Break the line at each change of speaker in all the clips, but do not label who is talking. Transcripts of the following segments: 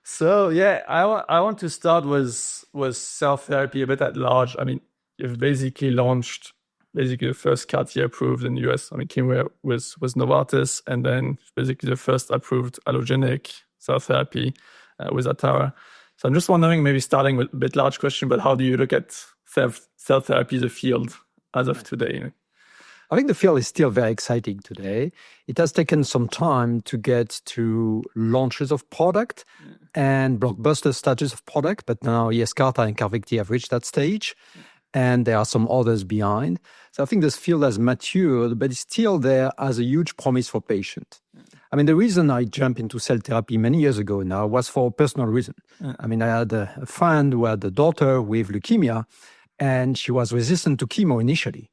So yeah, I want to start with cell therapy a bit at large. I mean, you've basically launched the first CAR-T approved in the US. I mean, Kymriah was Novartis, and then basically the first approved allogeneic cell therapy with Atara. So I'm just wondering, maybe starting with a bit large question, but how do you look at cell therapy as a field as of today?
I think the field is still very exciting today. It has taken some time to get to launches of product and blockbuster status of product, but now Yescarta and CARVYKTI have reached that stage, and there are some others behind. So I think this field has matured, but it's still there as a huge promise for patients. I mean, the reason I jumped into cell therapy many years ago now was for a personal reason. I mean, I had a friend who had a daughter with leukemia, and she was resistant to chemo initially.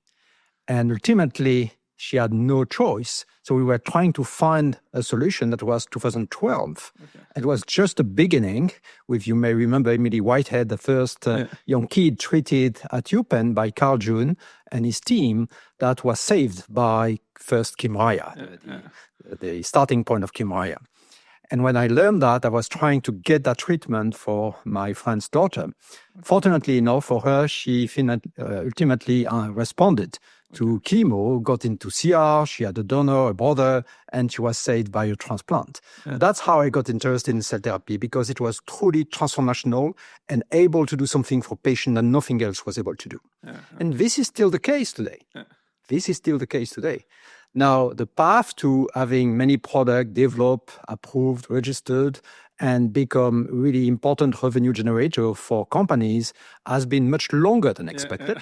And ultimately, she had no choice. So we were trying to find a solution. That was 2012. Okay. It was just the beginning with, you may remember, Emily Whitehead, the first young kid treated at UPenn by Carl June and his team that was saved by first Kymriah, the starting point of Kymriah. And when I learned that, I was trying to get that treatment for my friend's daughter. Fortunately enough for her, she ultimately responded to chemo, got into CR, she had a donor, a brother, and she was saved by a transplant. That's how I got interested in cell therapy, because it was truly transformational and able to do something for patients that nothing else was able to do. And this is still the case today. This is still the case today. Now, the path to having many products developed, approved, registered, and become really important revenue generator for companies has been much longer than expected.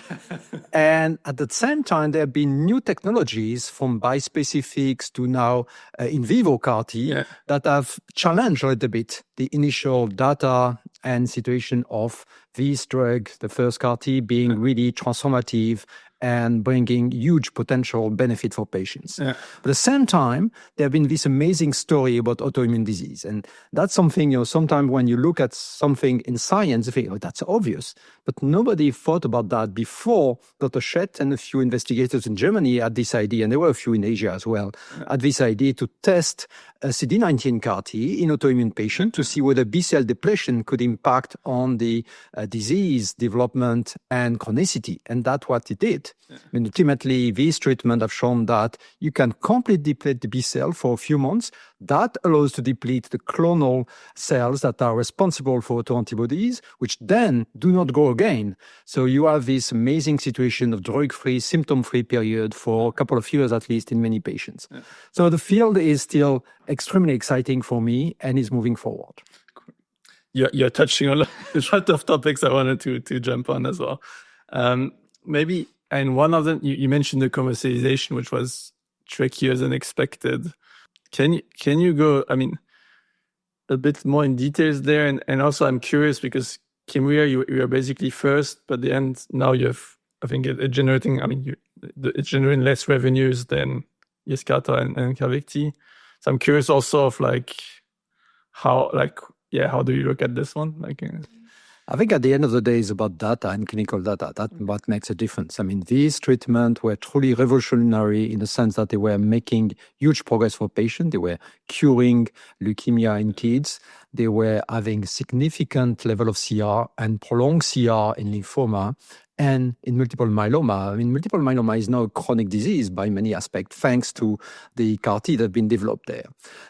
And at the same time, there have been new technologies from bispecifics to now in vivo CAR-T that have challenged a little bit the initial data and situation of this drug, the first CAR-T, being really transformative and bringing huge potential benefit for patients. But at the same time, there have been this amazing story about autoimmune disease. And that's something, sometimes when you look at something in science, you think, oh, that's obvious. But nobody thought about that before Dr. Schett and a few investigators in Germany had this idea, and there were a few in Asia as well, had this idea to test a CD19 CAR-T in autoimmune patients to see whether B-cell depletion could impact on the disease development and chronicity. And that's what it did. And ultimately, these treatments have shown that you can completely deplete the B-cell for a few months. That allows to deplete the clonal cells that are responsible for autoantibodies, which then do not grow again. So you have this amazing situation of drug-free, symptom-free period for a couple of years at least in many patients. So the field is still extremely exciting for me and is moving forward.
You're touching on a lot of topics I wanted to jump on as well. Maybe, and one of them, you mentioned the commercialization, which was trickier than expected. Can you go, I mean, a bit more in details there? And also I'm curious because Kymriah, you are basically first, but at the end, now you have, I think it's generating less revenues than Yescarta and CARVYKTI. So I'm curious also of how do you look at this one?
I think at the end of the day, it's about data and clinical data. That's what makes a difference. I mean, these treatments were truly revolutionary in the sense that they were making huge progress for patients. They were curing leukemia in kids. They were having significant level of CR and prolonged CR in lymphoma and in multiple myeloma. I mean, multiple myeloma is now a chronic disease by many aspects, thanks to the CAR-T that have been developed there.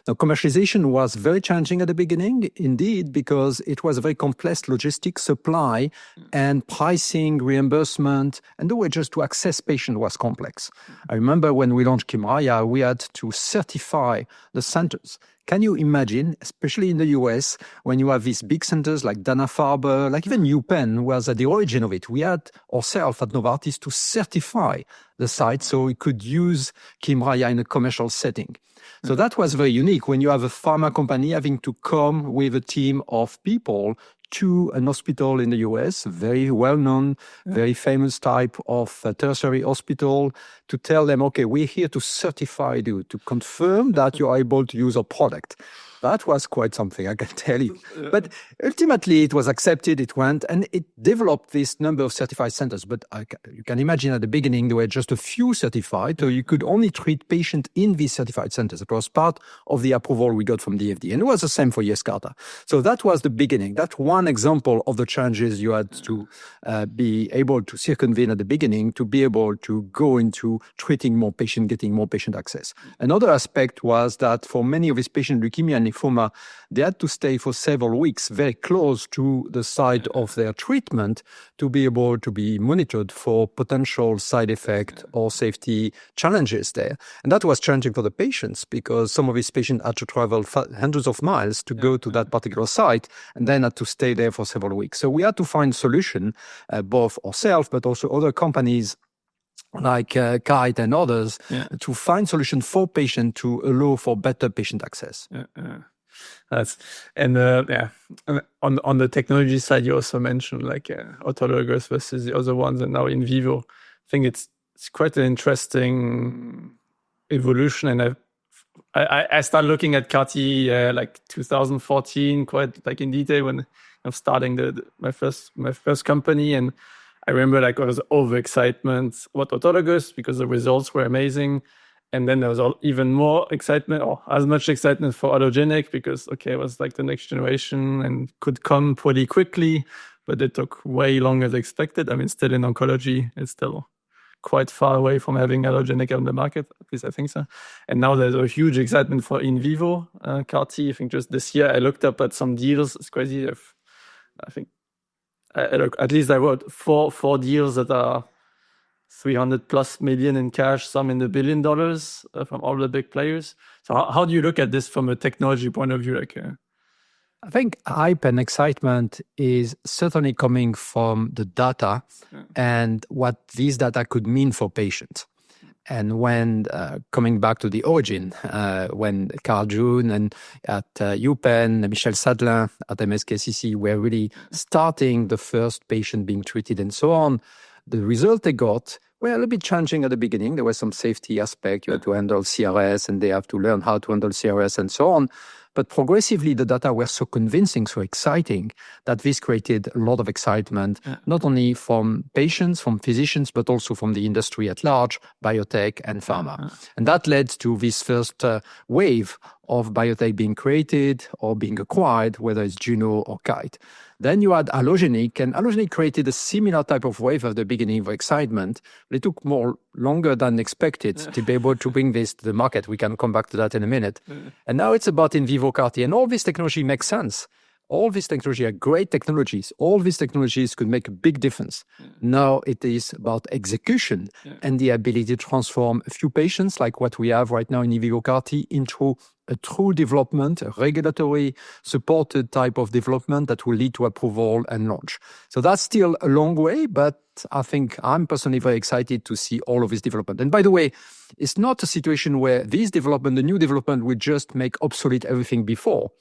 Now, commercialization was very challenging at the beginning, indeed, because it was a very complex logistics, supply, and pricing, reimbursement, and the way just to access patients was complex. I remember when we launched Kymriah, we had to certify the centers. Can you imagine, especially in the US, when you have these big centers like Dana-Farber, like even UPenn was at the origin of it. We had ourselves at Novartis to certify the site so we could use Kymriah in a commercial setting. So that was very unique when you have a pharma company having to come with a team of people to an hospital in the US, very well-known, very famous type of tertiary hospital, to tell them, okay, we're here to certify you, to confirm that you are able to use our product. That was quite something, I can tell you. But ultimately, it was accepted, it went, and it developed this number of certified centers. But you can imagine at the beginning, there were just a few certified, so you could only treat patients in these certified centers. It was part of the approval we got from the FDA. And it was the same for Yescarta. So that was the beginning. That's one example of the challenges you had to be able to circumvent at the beginning to be able to go into treating more patients, getting more patient access. Another aspect was that for many of these patients, leukemia and lymphoma, they had to stay for several weeks very close to the site of their treatment to be able to be monitored for potential side effect or safety challenges there. And that was challenging for the patients because some of these patients had to travel hundreds of miles to go to that particular site and then had to stay there for several weeks. So we had to find solution, both ourselves, but also other companies like CAR-T and others, to find solution for patients to allow for better patient access.
On the technology side, you also mentioned like autologous versus the other ones, and now in vivo. I think it's quite an interesting evolution, and I started looking at CAR-T like 2014, quite like in detail when I'm starting my first company, and I remember like there was overexcitement about autologous because the results were amazing. And then there was even more excitement, or as much excitement for Allogeneic because, it was like the next generation and could come pretty quickly, but it took way longer than expected. I mean, still in oncology, it's still quite far away from having Allogeneic on the market, at least I think so. And now there's a huge excitement for in vivo CAR-T. I think just this year I looked up at some deals. It's crazy. I think at least I wrote four deals that are 300+ million in cash, some in the $1 billion from all the big players. So how do you look at this from a technology point of view?
I think hype and excitement is certainly coming from the data and what these data could mean for patients. And when coming back to the origin, when Carl June and at UPenn, Michel Sadlin at MSKCC were really starting the first patient being treated and so on, the result they got were a little bit challenging at the beginning. There was some safety aspect. You had to handle CRS, and they have to learn how to handle CRS and so on. But progressively, the data were so convincing, so exciting, that this created a lot of excitement, not only from patients, from physicians, but also from the industry at large, biotech and pharma. And that led to this first wave of biotech being created or being acquired, whether it's Juno or Kite. Then you had Allogeneic, and Allogeneic created a similar type of wave at the beginning of excitement. But it took longer than expected to be able to bring this to the market. We can come back to that in a minute. And now it's about in vivo CAR-T, and all this technology makes sense. All these technologies are great technologies. All these technologies could make a big difference. Now it is about execution and the ability to transform a few patients like what we have right now in vivo CAR-T into a true development, a regulatory supported type of development that will lead to approval and launch. So that's still a long way, but I think I'm personally very excited to see all of this development. And by the way, it's not a situation where this development, the new development, will just make obsolete everything before.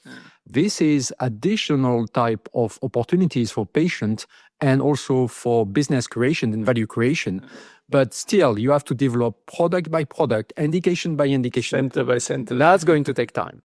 This is additional type of opportunities for patients and also for business creation and value creation. But still, you have to develop product by product, indication by indication.
Center by center.
That's going to take time.